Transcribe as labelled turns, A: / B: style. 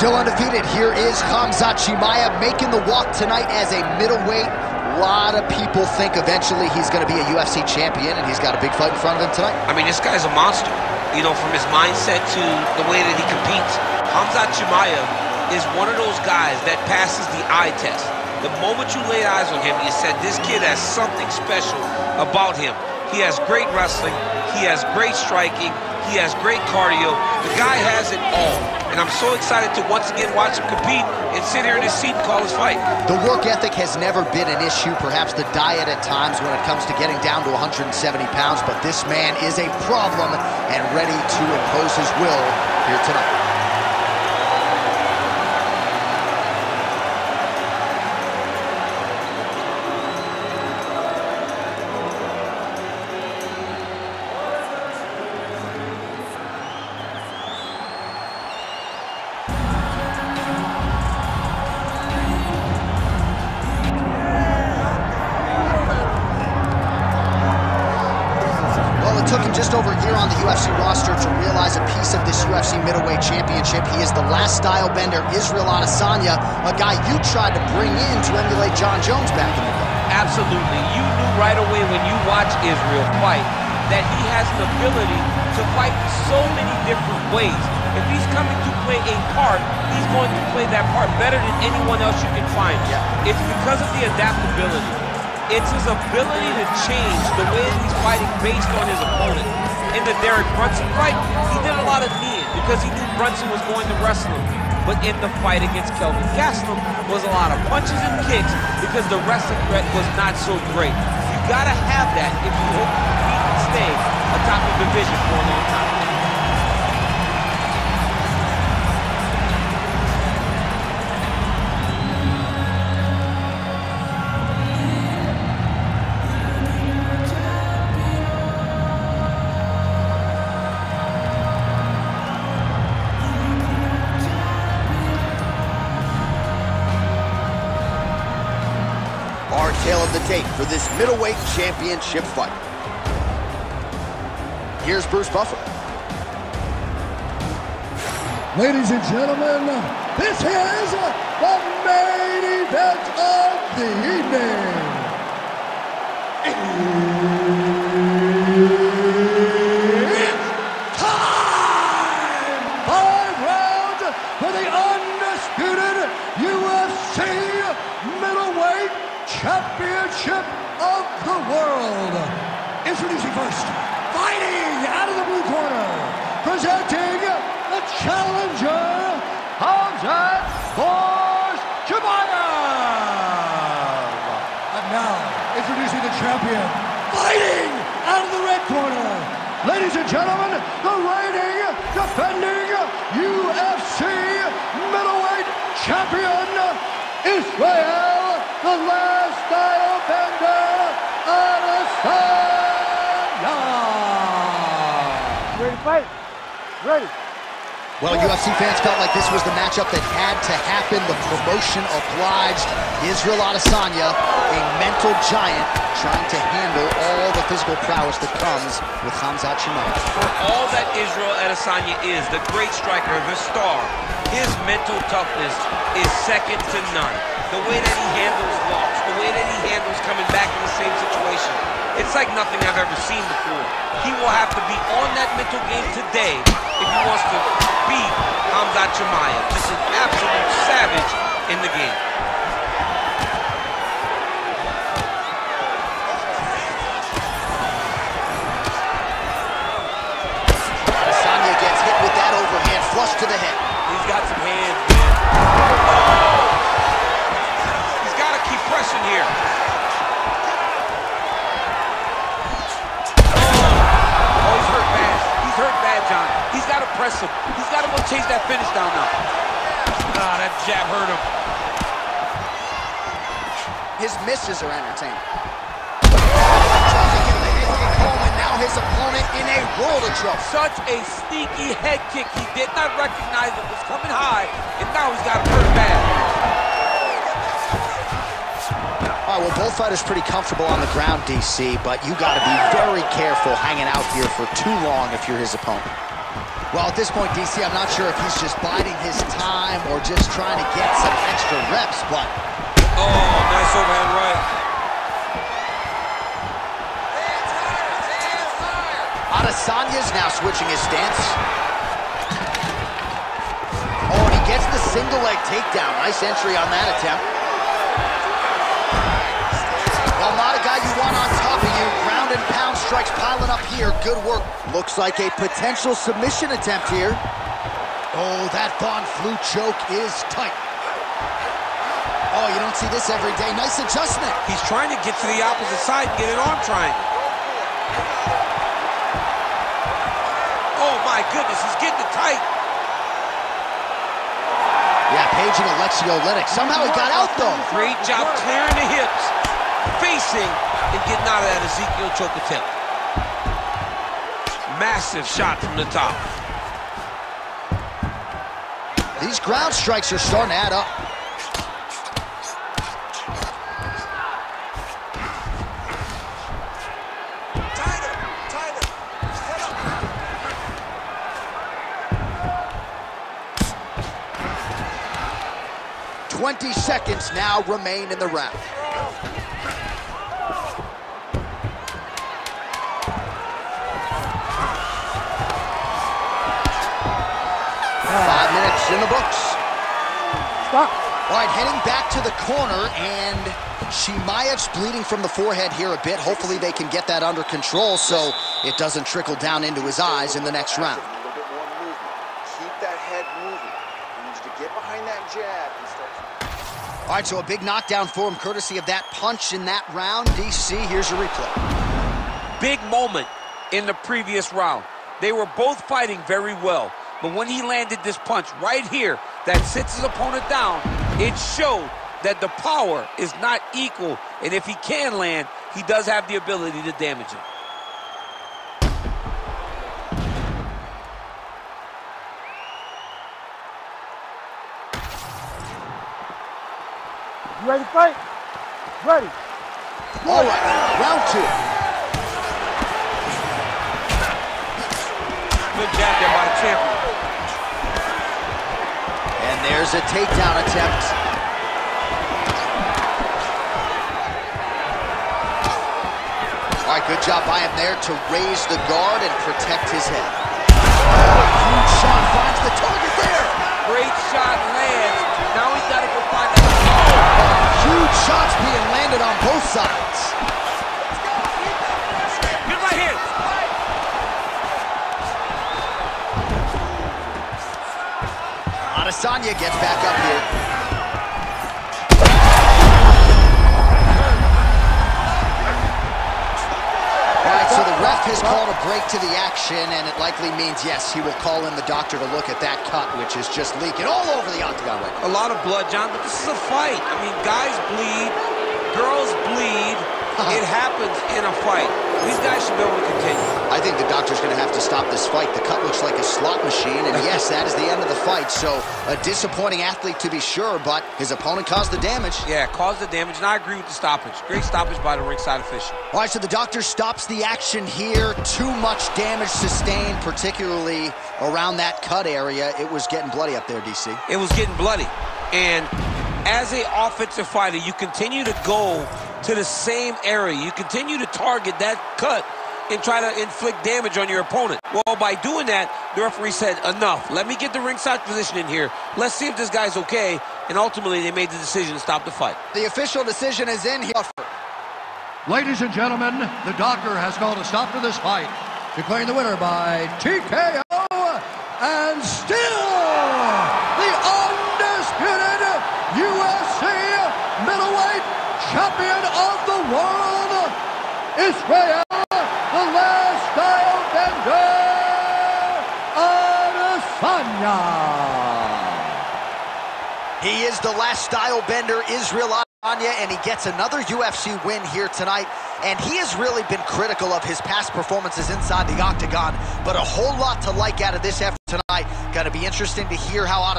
A: Still undefeated, here is Khamzat Chimaev making the walk tonight as a middleweight. A lot of people think eventually he's going to be a UFC champion, and he's got a big fight in front of him tonight.
B: I mean, this guy's a monster. You know, from his mindset to the way that he competes. Khamzat Chimaev is one of those guys that passes the eye test. The moment you lay eyes on him, you said, this kid has something special about him. He has great wrestling, he has great striking, he has great cardio. The guy has it all. And I'm so excited to once again watch him compete and sit here in his seat and call his fight.
A: The work ethic has never been an issue, perhaps the diet at times when it comes to getting down to 170 pounds, but this man is a problem and ready to impose his will here tonight. It took him just over a year on the UFC roster to realize a piece of this UFC middleweight championship. He is the last style bender, Israel Adesanya, a guy you tried to bring in to emulate Jon Jones back in the day.
B: Absolutely. You knew right away when you watch Israel fight that he has an ability to fight so many different ways. If he's coming to play a part, he's going to play that part better than anyone else you can find. Yeah. It's because of the adaptability. It's his ability to change the way that he's fighting based on his opponent. In the Derek Brunson fight, he did a lot of kneeing because he knew Brunson was going to wrestle him. But in the fight against Kelvin Gastelum was a lot of punches and kicks because the wrestling threat was not so great. You gotta have that if you hope to compete and stay atop the division for a long time.
A: Our tale of the tape for this middleweight championship fight. Here's Bruce Buffer.
C: Ladies and gentlemen, this is the main event of the evening. It's time! 5 rounds for the undisputed UFC middleweight championship of the world. Introducing first, fighting out of the blue corner, presenting the challenger, Khamzat Chimaev. And now, introducing the champion, fighting out of the red corner. Ladies and gentlemen, the reigning, defending UFC middleweight champion, Israel, the last style bender, Adesanya.
D: Ready to fight? Ready.
A: Well, UFC fans felt like this was the matchup that had to happen. The promotion obliged. Israel Adesanya, a mental giant, trying to handle all the physical prowess that comes with Khamzat Chimaev.
B: For all that Israel Adesanya is, the great striker, the star, his mental toughness is second to none. The way that he handles loss, the way that he handles coming back in the same situation, it's like nothing I've ever seen before. He will have to be on that mental game today if he wants to beat Khamzat Chimaev. Just an absolute savage in the game.
A: Adesanya gets hit with that overhand flush to the head.
B: He's got some hands, man. Oh! He's got to keep pressing here. Oh, he's hurt bad. He's hurt bad, John. He's got to press him. He's got to go chase that finish down now. Ah, that jab hurt him.
A: His misses are entertaining. Trying to get the head kick home, and now his opponent in a world of trouble.
B: Such a sneaky head kick. He did not recognize it was coming high, and now he's got him hurt bad.
A: All right, well, both fighters pretty comfortable on the ground, DC, but you got to be very careful hanging out here for too long if you're his opponent. Well, at this point, DC, I'm not sure if he's just biding his time or just trying to get some extra reps, but...
B: Oh, nice overhand right.
A: Adesanya's now switching his stance. Oh, and he gets the single leg takedown. Nice entry on that attempt. Well, not a guy you want on top of you. Ground and pound strikes piling up here. Good work. Looks like a potential submission attempt here. Oh, that Von Flue choke is tight. Oh, you don't see this every day. Nice adjustment.
B: He's trying to get to the opposite side and get an arm triangle. Oh, my goodness, he's getting it tight.
A: Yeah, paging Alexei Oleinik. Somehow he got out, though.
B: Great job clearing the hips, facing, and getting out of that Ezekiel choke attempt. Massive shot from the top.
A: These ground strikes are starting to add up.
B: Tighter. Head up.
A: 20 seconds now remain in the round. 5 minutes in the books.
D: Stop.
A: All right, heading back to the corner, and Chimaev's bleeding from the forehead here a bit. Hopefully they can get that under control so it doesn't trickle down into his eyes in the next round.
E: A little bit more movement. Keep that head moving. You need to get behind that jab and start.
A: All right, so a big knockdown for him, courtesy of that punch in that round. DC, here's your replay.
B: Big moment in the previous round. They were both fighting very well. But when he landed this punch right here that sits his opponent down, it showed that the power is not equal. And if he can land, he does have the ability to damage him.
D: You ready to fight? Ready.
A: All right, round 2.
B: Good jab there by the champion.
A: And there's a takedown attempt. All right, good job by him there to raise the guard and protect his head. Huge shot finds the target there.
B: Great shot lands. Now he's got to go find that.
A: Huge shots being landed on both sides.
B: Get right here.
A: Adesanya gets back up here. All right, so the ref has called a break to the action, and it likely means, yes, he will call in the doctor to look at that cut, which is just leaking all over the octagon right now.
B: A lot of blood, John, but this is a fight. I mean, guys bleed, girls bleed. It happens in a fight. These guys should be able to continue.
A: I think the doctor's going to have to stop this fight. The cut looks like a slot machine, and yes, that is the end of the fight. So a disappointing athlete to be sure, but his opponent caused the damage.
B: Yeah, caused the damage, and I agree with the stoppage. Great stoppage by the ringside official.
A: All right, so the doctor stops the action here. Too much damage sustained, particularly around that cut area. It was getting bloody up there, DC.
B: It was getting bloody. And as an offensive fighter, you continue to go to the same area. You continue to target that cut and try to inflict damage on your opponent. Well, by doing that, the referee said, enough. Let me get the ringside position in here. Let's see if this guy's okay. And ultimately, they made the decision to stop the fight.
A: The official decision is in here.
C: Ladies and gentlemen, the doctor has called a stop to this fight, declaring the winner by TKO, and still the undisputed UFC middleweight champion of the world, Israel, the last style bender, Adesanya.
A: He is the last style bender, Israel Adesanya, and he gets another UFC win here tonight. And he has really been critical of his past performances inside the octagon, but a whole lot to like out of this effort tonight. Going to be interesting to hear how Adesanya